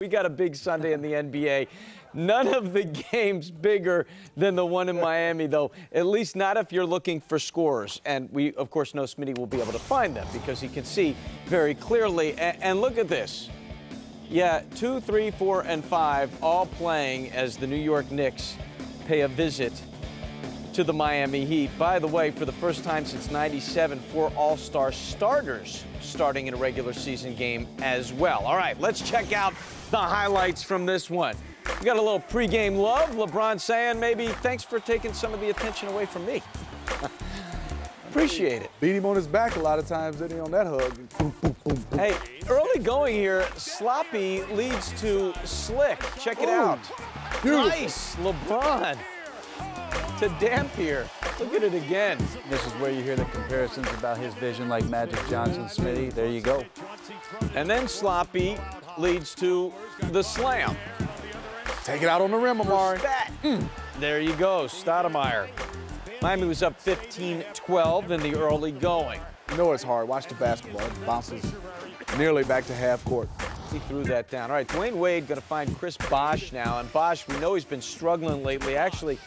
We got a big Sunday in the NBA. None of the games bigger than the one in Miami, though, at least not if you're looking for scores. And we, of course, know Smitty will be able to find them because he can see very clearly. And look at this. Yeah, 2, 3, 4, and 5 all playing as the New York Knicks pay a visit to the Miami Heat. By the way, for the first time since '97, 4 All-Star starters starting in a regular season game as well. All right, let's check out the highlights from this one. We got a little pregame love. LeBron saying maybe thanks for taking some of the attention away from me. Appreciate it. Beat him on his back a lot of times, didn't he, on that hug? Boom, boom, boom, boom. Hey, early going here, sloppy leads to slick. Check it out. Beautiful. Nice, LeBron to Dampier. Look at it again. This is where you hear the comparisons about his vision like Magic Johnson, Smitty. There you go. And then sloppy leads to the slam. Take it out on the rim, Amari. There you go, Stoudemire. Miami was up 15-12 in the early going. You know it's hard. Watch the basketball. It bounces nearly back to half court. He threw that down. All right, Dwayne Wade going to find Chris Bosh now. And Bosh, we know he's been struggling lately. Actually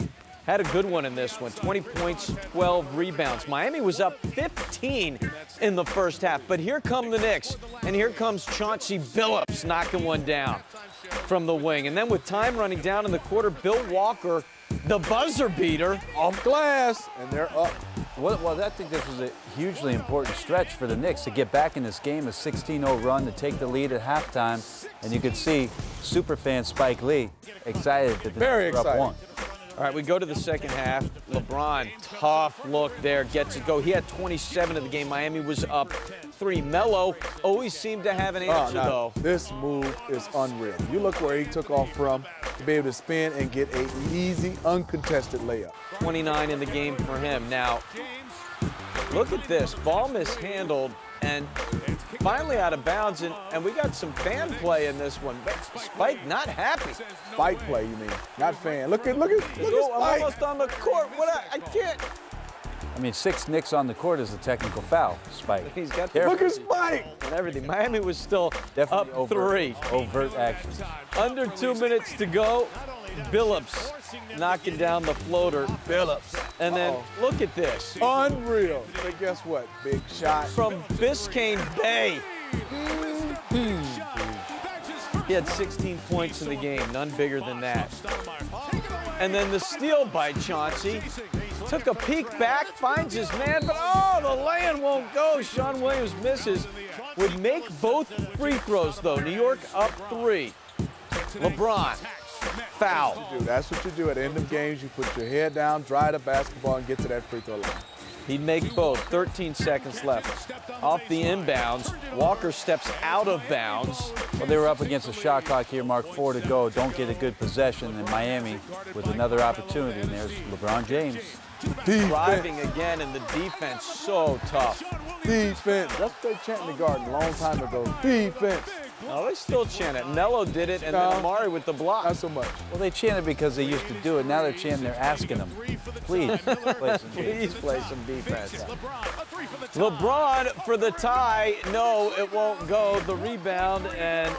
had a good one in this one. 20 points, 12 rebounds. Miami was up 15 in the first half. But here come the Knicks. And here comes Chauncey Billups knocking one down from the wing. And then with time running down in the quarter, Bill Walker, the buzzer beater, off glass, and they're up. Well, I think this was a hugely important stretch for the Knicks to get back in this game, a 16-0 run to take the lead at halftime. And you could see superfan Spike Lee excited that the Knicks were up 1. All right, we go to the second half. LeBron, tough look there, gets it go. He had 27 of the game. Miami was up 3. Melo always seemed to have an answer, though. This move is unreal. You look where he took off from to be able to spin and get an easy, uncontested layup. 29 in the game for him. Now, look at this. Ball mishandled and finally out of bounds, and we got some fan play in this one. Spike not happy. Spike play, you mean, not fan. Look at Spike. I'm almost on the court. I can't. I mean, 6 Knicks on the court is a technical foul, Spike. He's got look at Spike. And everything. Miami was still definitely up 3. Overt actions. Under 2 minutes to go. Billups knocking down the floater. Billups. And then look at this. Unreal. But guess what? Big shot. From Biscayne Bay. He had 16 points in the game. None bigger than that. And then the steal by Chauncey. Took a peek back, finds his man, but the lay-in won't go. Sean Williams misses. Would make both free throws, though. New York up 3. LeBron. Foul. That's what you do at the end of games. You put your head down, dry the basketball, and get to that free throw line. He'd make both. 13 seconds left. Off the inbounds, Walker steps out of bounds. Well, they were up against a shot clock here, Mark, 4 to go. Don't get a good possession, and Miami with another opportunity. And there's LeBron James. Driving again, and the defense so tough. Defense. That's what they chanted in the Garden a long time ago. Defense. No, they still chant it. Melo did it, and then Amari with the block. Not so much. Well, they chanted because they used to do it. Now they're chanting, they're asking them, please play some defense. Please play some defense. LeBron for the tie. No, it won't go. The rebound, and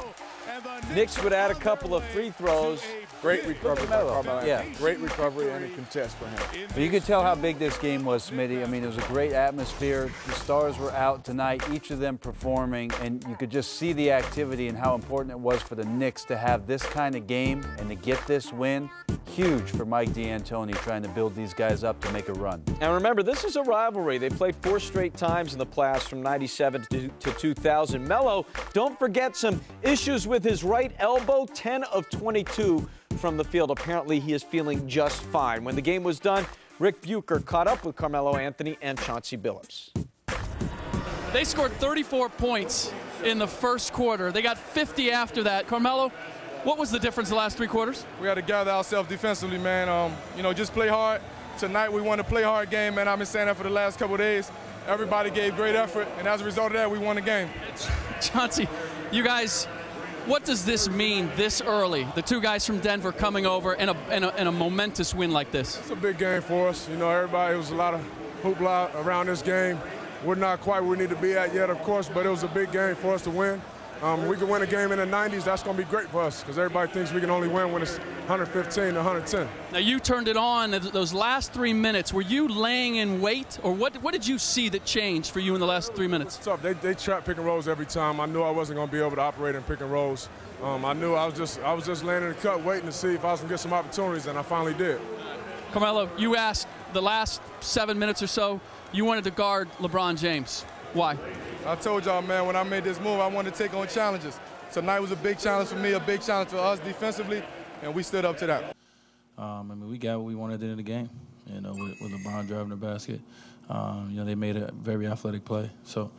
Knicks would add a couple of free throws. Great recovery by Carmelo. Yeah. Great recovery and a contest for him. But you could tell how big this game was, Smitty. I mean, it was a great atmosphere. The stars were out tonight, each of them performing, and you could just see the activity and how important it was for the Knicks to have this kind of game and to get this win. Huge for Mike D'Antoni trying to build these guys up to make a run. And remember, this is a rivalry. They played 4 straight times in the playoffs from '97 to 2000. Melo, don't forget some issues with his right elbow, 10 of 22 from the field. Apparently, he is feeling just fine. When the game was done, Rick Bucher caught up with Carmelo Anthony and Chauncey Billups. They scored 34 points in the first quarter. They got 50 after that. Carmelo, what was the difference the last 3 quarters? We had to gather ourselves defensively, man. Just play hard. Tonight we won a play hard game, man. I've been saying that for the last couple of days. Everybody gave great effort, and as a result of that, we won the game. Chauncey, you guys, what does this mean this early? The 2 guys from Denver coming over in a momentous win like this. It's a big game for us. Everybody, it was a lot of hoopla around this game. We're not quite where we need to be at yet, of course, but it was a big game for us to win. We can win a game in the 90s, that's going to be great for us because everybody thinks we can only win when it's 115 to 110. Now, you turned it on those last 3 minutes. Were you laying in wait, or what did you see that changed for you in the last 3 minutes? It's tough. They trap pick and rolls every time. I knew I wasn't going to be able to operate in pick and rolls. I knew I was just laying in the cut waiting to see if I was going to get some opportunities, and I finally did. Carmelo, you asked the last 7 minutes or so, you wanted to guard LeBron James. Why? I told y'all, man, when I made this move, I wanted to take on challenges. Tonight was a big challenge for me, a big challenge for us defensively, and we stood up to that. I mean, we got what we wanted in the game, you know, with LeBron driving the basket. You know, they made a very athletic play. So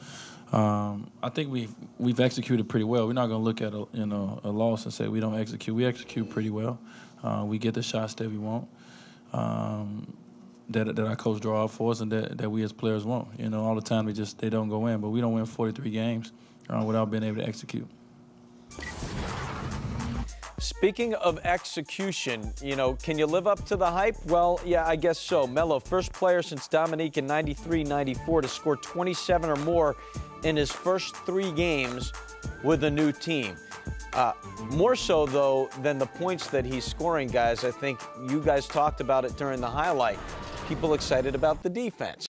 I think we've executed pretty well. We're not going to look at a loss and say we don't execute. We execute pretty well. We get the shots that we want. That our coach draw up for us and that we as players want. You know, all the time they don't go in, but we don't win 43 games without being able to execute. Speaking of execution, you know, can you live up to the hype? Well, yeah, I guess so. Melo, first player since Dominique in '93-'94 to score 27 or more in his first 3 games with a new team. More so, though, than the points that he's scoring, guys. I think you guys talked about it during the highlight. People excited about the defense.